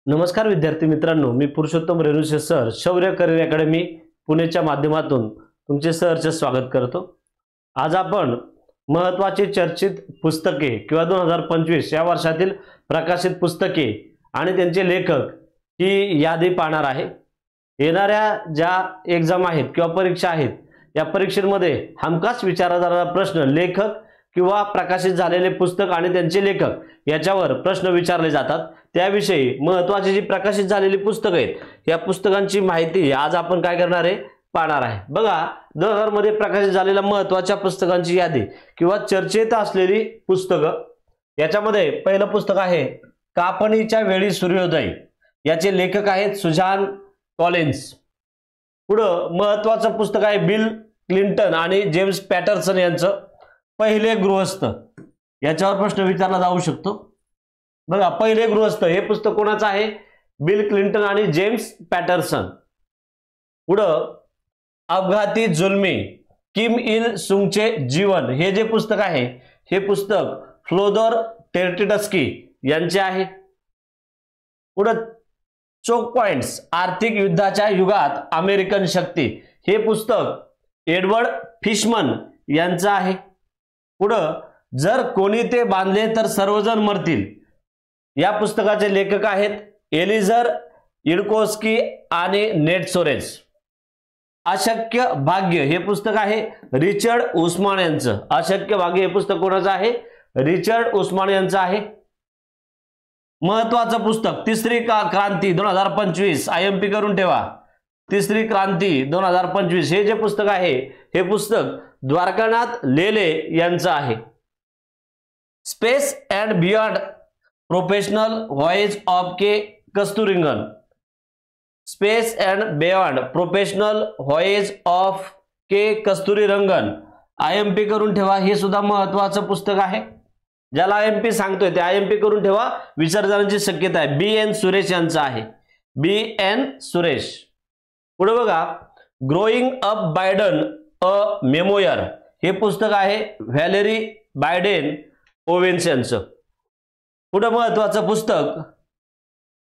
नमस्कार विद्यार्थी मित्रांनो, मी पुरुषोत्तम रेणुशे सर शौर्य करिअर अकॅडमी पुणेच्या माध्यमातून तुमचे सहर्ष स्वागत करतो। आज आपण महत्त्वाची चर्चित पुस्तके किंवा 2025 या वर्षातील प्रकाशित पुस्तके आणि त्यांचे लेखक ही यादी पाहणार आहे। येणाऱ्या ज्या एक्झाम आहेत किंवा परीक्षा आहेत या परीक्षेमध्ये हमखास विचारला जाणारा प्रश्न लेखक किंवा प्रकाशित झालेले पुस्तक आणि त्यांचे लेखक याच्यावर प्रश्न विचारले जातात। त्याविषयी महत्त्वाची जी प्रकाशित झालेली पुस्तके आहेत या पुस्तकांची माहिती आज आपण काय करणार आहे पाहणार आहे। बघा 2000 मध्ये प्रकाशित झालेल्या महत्त्वाच्या पुस्तकांची यादी किंवा चर्चेत असलेली पुस्तकं याच्यामध्ये पहिलं पुस्तक आहे कापणीच्या वेळी सूर्योदय। याचे लेखक आहेत सुझान कॉलिन्स। पुढे महत्त्वाचं पुस्तक आहे बिल क्लिंटन आणि जेम्स पॅटरसन यांचं पहिले गृहस्थ। याच्यावर प्रश्न विचारला जाऊ शकतो। बघा पहिले गृहस्थ हे पुस्तक कोणाचं आहे? बिल क्लिंटन आणि जेम्स पॅटरसन। पुढे अपघाती जुलमी किम इल सुंगचे जीवन हे जे पुस्तक आहे हे पुस्तक फ्लोदोर टेर्टिडस्की यांचे आहे। पुढे चोक पॉइंट्स आर्थिक युद्धाच्या युगात अमेरिकन शक्ती हे पुस्तक एडवर्ड फिशमन यांचं आहे। पुढे जर कोणी ते बांधले तर सर्वजण मरतील या पुस्तकाचे लेखक आहेत एलिझर इडकोस्की आणि नेट सोरेस। अशक्य भाग्य हे पुस्तक आहे रिचर्ड उस्मान यांचं। अशक्य भाग्य हे पुस्तक कोणाचं आहे? रिचर्ड उस्मान यांचं आहे। महत्त्वाचं पुस्तक तिसरी क्रांती 2025 आयएमपी करून ठेवा। तिसरी क्रांती 2025 हे जे पुस्तक आहे हे पुस्तक द्वारकानाथ लेले यांचं आहे। Space and beyond professional voyage of K Kasturirangan. Space and beyond professional voyage of K Kasturirangan IMP करून ठेवा। हे सुद्धा महत्त्वाचं पुस्तक आहे। ज्याला आयएमपी सांगतोय ते आयएमपी करून ठेवा, विचार जाण्याची शक्यता आहे। बी.एन. सुरेश यांचं आहे। बी.एन. सुरेश। पुढे बघा ग्रोइंग अप बायडन अ मेमोयर हे पुस्तक आहे व्हॅलेरी बायडेन ओवेन्स यांचं। पुढे महत्त्वाचं पुस्तक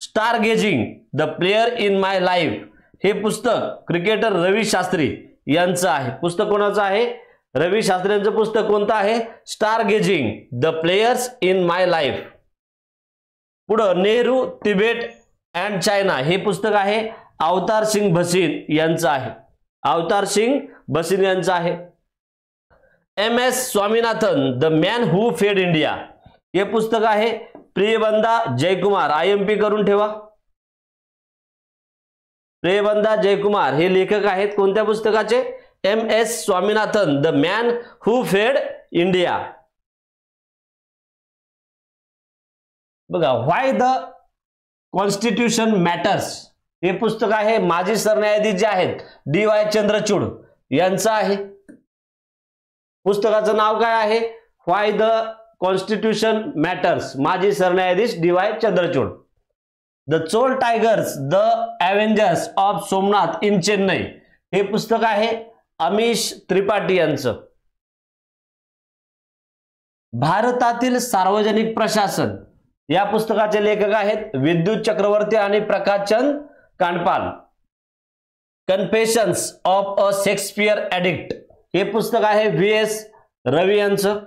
star gazing the player in my life हे पुस्तक क्रिकेटर रवी शास्त्री यांचं आहे। पुस्तक कोणाचं आहे? रवी शास्त्री यांचं पुस्तक कोणतं आहे? Star gazing the players in my life. पुढे नेहरू तिबेट अँड चायना हे पुस्तक आहे अवतार सिंग भसीन यांचं आहे। अवतार सिंग भसीन यांचं आहे। MS. Swaminathan the man who fed India हे पुस्तक आहे प्रियबंदा जयकुमार। आयएमपी करून ठेवा। प्रियबंदा जयकुमार हे लेखक आहेत कोणत्या पुस्तकाचे? MS. Swaminathan the man who fed India. बघा व्हाय द कॉन्स्टिट्यूशन मॅटर्स हे पुस्तक आहे माजी सरन्यायाधीश जे आहेत डी.वाय. चंद्रचूड यांचं आहे। पुस्तकाचं नाव काय आहे? व्हाय द कॉन्स्टिट्यूशन मॅटर्स, माजी सरन्यायाधीश DY. Chandrachud. The Chola tigers the Avengers of Somnath in Chennai हे पुस्तक आहे अमीश त्रिपाठी यांचं। भारतातील सार्वजनिक प्रशासन या पुस्तकाचे लेखक आहेत विद्युत चक्रवर्ती आणि Prakashchand Kandpal. Confessions of a Shakespeare addict हे पुस्तक आहे व्ही.एस. रवी यांचं।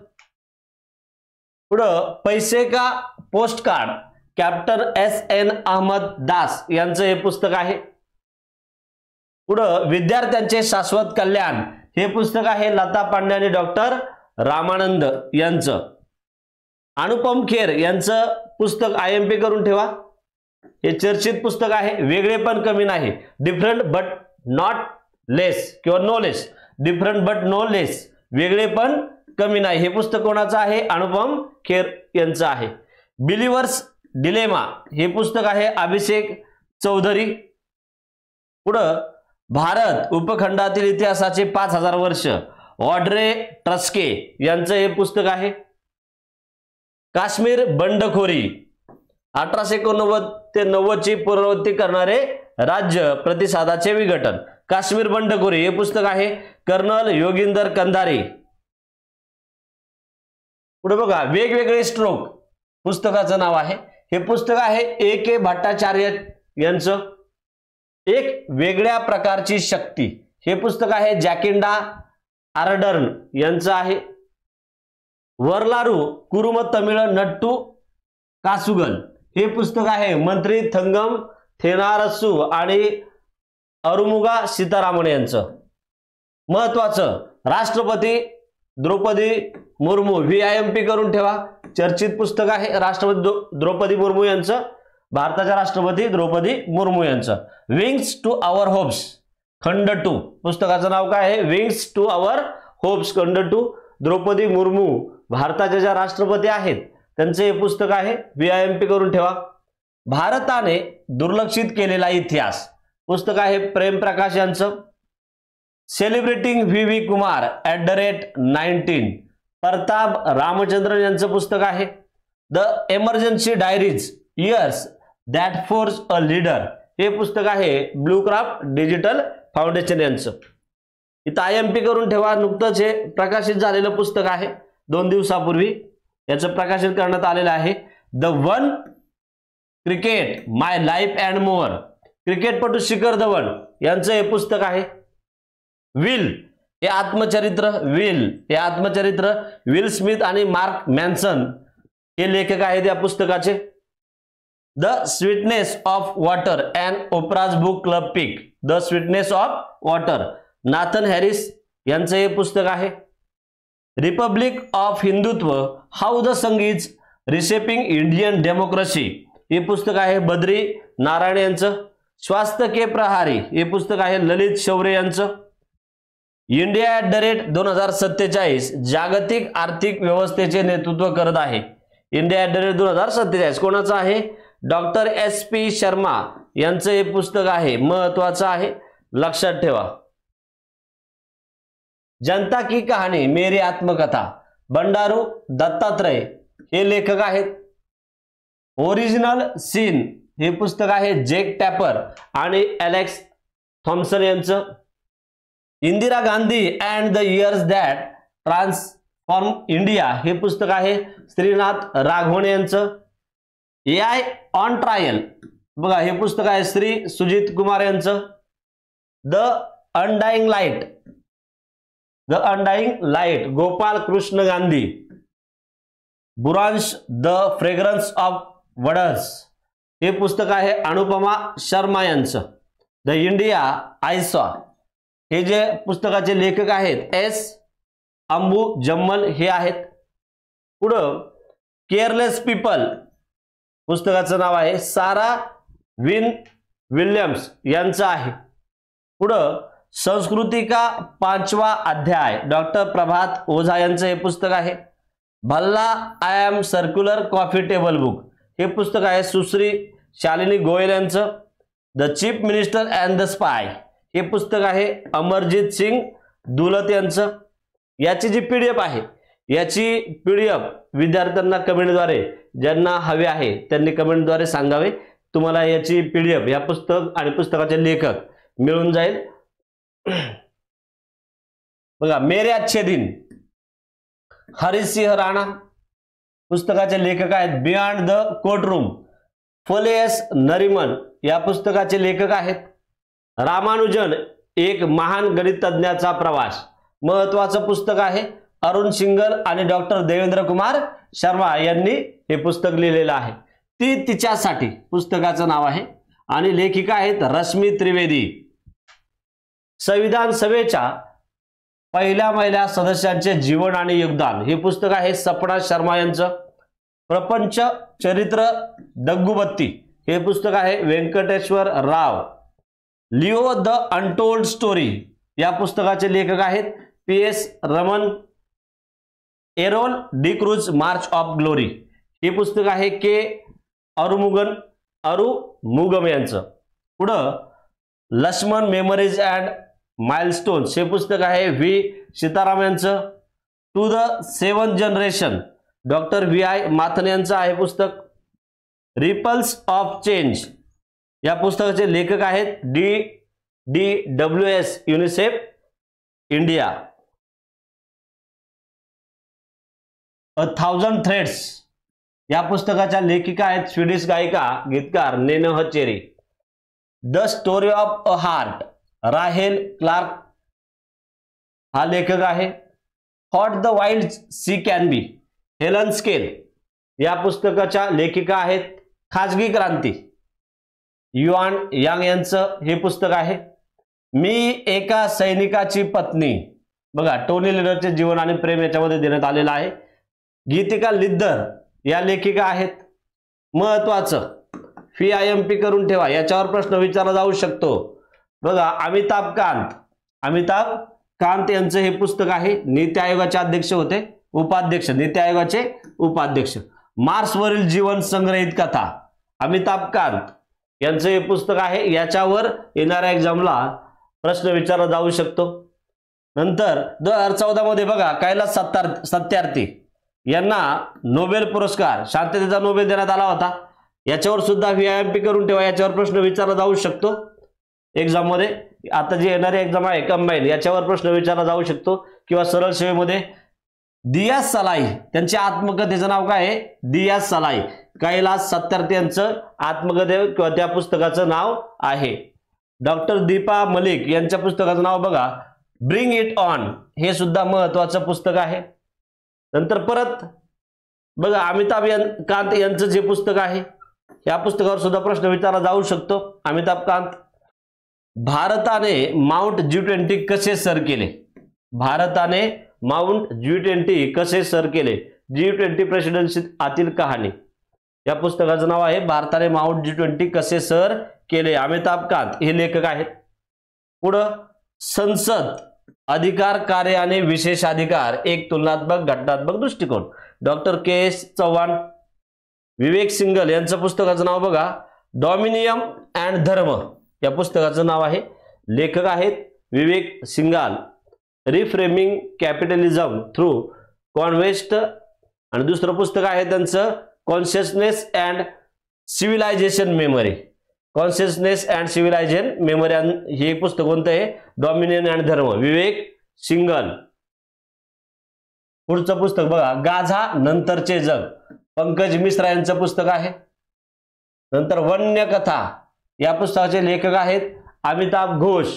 पुढे पैसे का postcard captain SN. Ahmad Das यांचं हे पुस्तक आहे। पुढे विद्यार्थ्यांचे शाश्वत कल्याण हे पुस्तक आहे लता पांडे आणि डॉक्टर रामानंद यांचं। अनुपम खेर यांचं पुस्तक आयएमपी करून ठेवा। हे चर्चित पुस्तक आहे वेगळे पण कमी नाही, डिफरंट बट नॉट लेस किंवा no less. Different but no less, वेगळे पण कमी नाही हे पुस्तक कोणाचं आहे? अनुपम खेर यांचं आहे। बिलीवर्स डिलेमा हे पुस्तक आहे अभिषेक चौधरी। पुढे भारत उपखंडातील इतिहासाचे 5000 वर्ष ऑड्रे ट्रस्के यांचं हे पुस्तक आहे। काश्मीर बंडखोरी 1889 ते 90 ची पुनरावृत्ती करणारे राज्य प्रतिसादाचे विघटन। काश्मीर बंडखोरी हे पुस्तक आहे कर्नल योगिंदर कंधारी। पुढे बघा वेगवेगळे स्ट्रोक पुस्तकाचं नाव आहे। हे पुस्तक आहे A.K. भट्टाचार्य यांचं. एक वेगळ्या प्रकारची शक्ती हे पुस्तक आहे जॅकिंडा आर्डर्न यांचं आहे. वरलारू कुरुम तमिळ नट्टू कासुगल हे पुस्तक आहे मंत्री थंगम थेनारसू आणि अरुमुगा सीतारामन यांचं. महत्वाचं राष्ट्रपती द्रौपदी मुर्मू VIMP करून ठेवा, चर्चित पुस्तक आहे राष्ट्रपती द्रौपदी मुर्मू यांचं, भारताच्या राष्ट्रपती द्रौपदी मुर्मू यांचं. विंग्स टू आवर होप्स खंड 2 पुस्तकाचं नाव काय आहे? विंग्स टू आवर होप्स खंड 2. द्रौपदी मुर्मू भारताच्या ज्या राष्ट्रपती आहेत त्यांचे हे पुस्तक आहे, VIMP करून ठेवा. भारताने दुर्लक्षित केलेला इतिहास पुस्तक आहे प्रेम प्रकाश यांचं. Celebrating V.V. कुमार @19 प्रताप रामचंद्रन यांचं पुस्तक आहे. The emergency diaries years that force a leader हे पुस्तक आहे ब्लूक्राफ्ट डिजिटल फाउंडेशन यांचं. इथं IMP करून ठेवा, नुकतंच हे प्रकाशित झालेलं पुस्तक आहे 2 दिवसापूर्वी याचं प्रकाशित करण्यात आलेलं आहे. The one cricket my life and mower क्रिकेटपटू शिखर धवन यांचं हे पुस्तक आहे. विल हे आत्मचरित्र विल स्मिथ आणि मार्क मॅन्सन हे लेखक आहेत या पुस्तकाचे. The sweetness of water and Oprah's book club pick the sweetness of water Nathan Harris यांचं हे पुस्तक आहे. Republic of Hindutva how the Sangh is reshaping Indian democracy हे पुस्तक आहे बद्री नारायण यांचं. स्वास्थ्य के प्रहारी हे पुस्तक आहे ललित शौर्य यांचं. इंडिया @2047 जागतिक आर्थिक व्यवस्थेचे नेतृत्व करत आहे. इंडिया @2047 कोणाचं आहे? डॉक्टर SP शर्मा यांचं हे पुस्तक आहे, महत्वाचं आहे, लक्षात ठेवा. जनता की कहाणी मेरी आत्मकथा बंडारू दत्तात्रय हे लेखक आहेत. ओरिजिनल सीन हे पुस्तक आहे जेक टॅपर आणि एलेक्स थॉम्सन यांचं. Indira Gandhi and the years that transform India हे पुस्तक आहे श्रीनाथ राघवन यांचं. AI ऑन ट्रायल बघा हे पुस्तक आहे श्री सुजित कुमार यांचं. The undying light Gopal Krishna Gandhi. बुरांश द फ्रेग्रन्स ऑफ वर्ड्स हे पुस्तक आहे अनुपमा शर्मा यांचं. द इंडिया आय सॉ हे जे पुस्तकाचे लेखक आहेत S अंबू जम्मल हे आहेत. पुढं केअरलेस पीपल पुस्तकाचं नाव आहे सारा विन विल्यम्स यांचं आहे. पुढं संस्कृती का 5वा अध्याय डॉक्टर प्रभात ओझा यांचं हे पुस्तक आहे. Bhalla I am circular coffee table book हे पुस्तक आहे सुश्री शालिनी गोयल यांचं. The chief minister and the spy हे पुस्तक आहे अमरजीत सिंग दुलत यांचं. याची जी PDF आहे याची PDF विद्यार्थ्यांना कमेंटद्वारे ज्यांना हवे आहे त्यांनी कमेंटद्वारे सांगावे, तुम्हाला याची PDF या पुस्तक आणि पुस्तकाचे लेखक मिळून जाईल. बघा मेरे अच्छे दिन हरिसिंह राणा पुस्तकाचे लेखक आहेत. Beyond the courtroom Phule S Nariman या पुस्तकाचे लेखक आहेत. रामानुजन एक महान गणितज्ञाचा प्रवास महत्वाचं पुस्तक आहे. अरुण सिंगल आणि डॉक्टर देवेंद्र कुमार शर्मा यांनी हे पुस्तक लिहिलेलं आहे. ती तिच्यासाठी पुस्तकाचं नाव आहे आणि लेखिका आहेत रश्मी त्रिवेदी. संविधान सभेच्या पहिल्या महिला सदस्यांचे जीवन आणि योगदान हे पुस्तक आहे सपना शर्मा यांचं. प्रपंच चरित्र दग्गुबत्ती हे पुस्तक आहे व्यंकटेश्वर राव. लिओ द अनटोल्ड स्टोरी या पुस्तकाचे लेखक आहेत PS Raman. Errol D cruise March of glory हे पुस्तक आहे K अरुमुगम यांचं. पुढं लक्ष्मण मेमरीज अँड माइलस्टोन्स हे पुस्तक आहे V सीताराम यांचं. To the 7th generation doctor VI Mathan यांचं आहे पुस्तक. रिपल्स ऑफ चेंज या पुस्तकाचे लेखक आहेत DWS युनिसेफ इंडिया. 1000 थ्रेड्स या पुस्तकाच्या लेखिका आहेत स्वीडिश गायिका गीतकार Neneh Cherry. The story of a heart राहेल क्लार्क हा लेखक आहे. What the wild sea can be Helen Scales या पुस्तकाच्या लेखिका आहेत. खाजगी क्रांती युआन यांग यांचं हे पुस्तक आहे. मी एका सैनिकाची पत्नी बघा टोनी लीडरचे जीवन आणि प्रेम याच्यामध्ये देण्यात आलेलं आहे. गीतिका लिद्दर या लेखिका आहेत. महत्वाचं FIMP करून ठेवा, याच्यावर प्रश्न विचारला जाऊ शकतो. बघा अमिताभ कांत यांचं हे पुस्तक आहे. नीती आयोगाचे अध्यक्ष होते, उपाध्यक्ष, नीती आयोगाचे उपाध्यक्ष. मार्सवरील जीवन संग्रहित कथा अमिताभ कांत यांचं हे पुस्तक आहे. याच्यावर येणाऱ्या एक्झामला प्रश्न विचारला जाऊ शकतो. नंतर 2014 मध्ये बघा कैलास सत्यार्थी यांना नोबेल पुरस्कार शांततेचा नोबेल देण्यात आला होता. याच्यावर सुद्धा FIMP करून ठेवा, याच्यावर प्रश्न विचारला जाऊ शकतो एक्झाम मध्ये. आता जी येणारी एक्झाम आहे कंबाईन, याच्यावर प्रश्न विचारला जाऊ शकतो. किंवा सरळ सेवेमध्ये दियाज सलाई त्यांच्या आत्मकथेचं नाव काय आहे? दियाज सलाई. कैलास सत्यार्थी यांचं आत्मकथे किंवा त्या पुस्तकाचं नाव आहे. डॉक्टर दीपा मलिक यांच्या पुस्तकाचं नाव बघा ब्रिंग इट ऑन, हे सुद्धा महत्वाचं पुस्तक आहे. नंतर परत बघा अमिताभ कांत यांचं जे पुस्तक आहे या पुस्तकावर सुद्धा प्रश्न विचारला जाऊ शकतो. अमिताभ कांत. भारताने माउंट G20 कसे सर केले? भारताने माउंट G20 कसे सर केले? G20 प्रेसिडेन्सी आतील कहाणी या पुस्तकाचं नाव आहे भारताने माउंट G20 कसे सर केले. अमिताभ कांत हे लेखक आहेत. पुढं संसद अधिकार कार्य आणि विशेषाधिकार एक तुलनात्मक घटनात्मक दृष्टिकोन डॉक्टर KS चव्हाण. विवेक सिंगल यांचं पुस्तकाचं नाव बघा डॉमिनियम अँड धर्म या पुस्तकाचं नाव आहे. लेखक आहेत Vivek Singhal. Reframing capitalism through conquest आणि दुसरं पुस्तक आहे त्यांचं consciousness and civilisation memory. Consciousness and civilisation memory हे पुस्तक कोणतं आहे? डॉमिनियन अँड धर्म, विवेक सिंगल. पुढचं पुस्तक बघा गाझा नंतरचे जग, पंकज मिश्रा यांचं पुस्तक आहे. नंतर वन्य कथा या पुस्तकाचे लेखक आहेत अमिताभ घोष.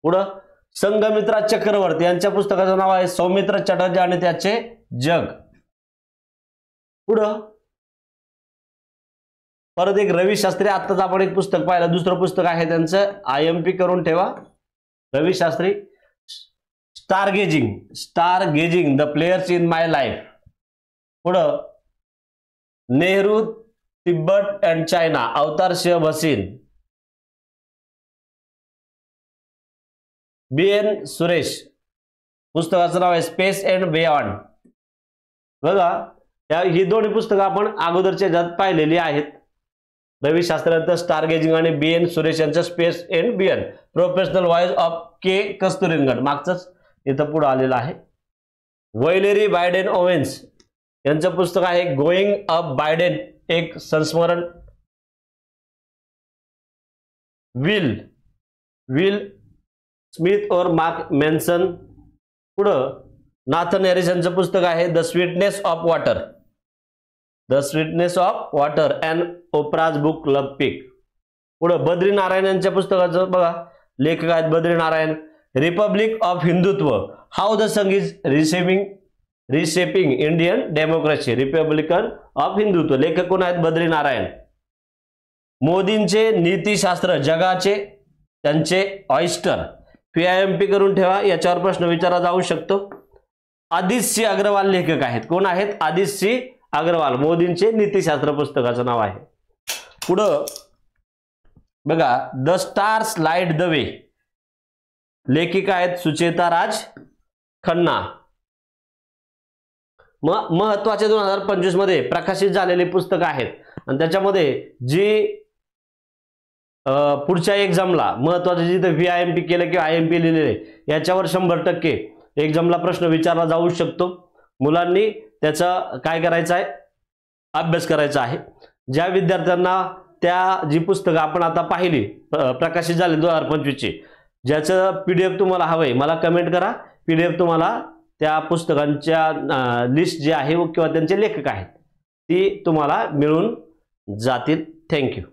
पुढं संघमित्रा चक्रवर्ती यांच्या पुस्तकाचं नाव आहे सौमित्र चटर्जी आणि त्याचे जग. पुढं परत एक रवी शास्त्री, आत्ताच आपण एक पुस्तक पाहिलं, दुसरं पुस्तक आहे त्यांचं IMP करून ठेवा. Ravi Shastri star gazing the players in my life. पुढं नेहरू तिब्बत अँड चायना अवतार शिव भसीन. BN सुरेश पुस्तकाचं नाव आहे स्पेस अँड बियॉन्ड. बघा ही दोन्ही पुस्तकं आपण अगोदरच्या ज्यात पाहिलेली आहेत. रवी शास्त्र्यांचं स्टार गेजिंग आणि BN सुरेश यांचं space and beyond. Professional voice of K Kasturirangan मागचंच इथं पुढे आलेलं आहे. वैलेरी बायडेन ओवेन्स यांचं पुस्तक आहे गोइंग अप बायडेन एक संस्मरण. विल स्मिथ और मार्क मेन्सन. पुढं नाथन हॅरिस यांचं पुस्तक आहे the sweetness of water and Oprah's book club pick. पुढं बद्री नारायण यांच्या पुस्तकाचं बघा लेखक आहेत Badri Narayan. Republic of Hindutva how the Sangh is reshaping Indian democracy. Republican of Hindutva लेखक कोण आहेत? बद्री नारायण. मोदींचे नीतीशास्त्र जगाचे त्यांचे ऑयस्टर. FIMP करून ठेवा, याच्यावर प्रश्न विचारला जाऊ शकतो. आदित्य सिंह अग्रवाल लेखक आहेत. कोण आहेत? आदित्य सिंह अग्रवाल. मोदींचे नीतीशास्त्र पुस्तकाचं नाव आहे. पुढं बघा the stars light the way लेखिका आहेत सुचेता राज खन्ना. महत्वाचे 2025 मध्ये प्रकाशित झालेली पुस्तकं आहेत आणि त्याच्यामध्ये जी पुढच्या एक्झामला महत्वाचे जिथे FIMP केलं किंवा IMP लिहिलेले याच्यावर 100% एक्झामला प्रश्न विचारला जाऊ शकतो. मुलांनी त्याचा काय करायचं आहे? अभ्यास करायचा आहे. ज्या विद्यार्थ्यांना त्या जी पुस्तकं आपण आता पाहिली प्रकाशित झाले 2025 ची ज्याचं PDF तुम्हाला हवंय मला कमेंट करा. PDF तुम्हाला त्या पुस्तकांच्या लिस्ट जी आहे किंवा त्यांचे लेखक आहेत ती तुम्हाला मिळून जातील. थँक्यू.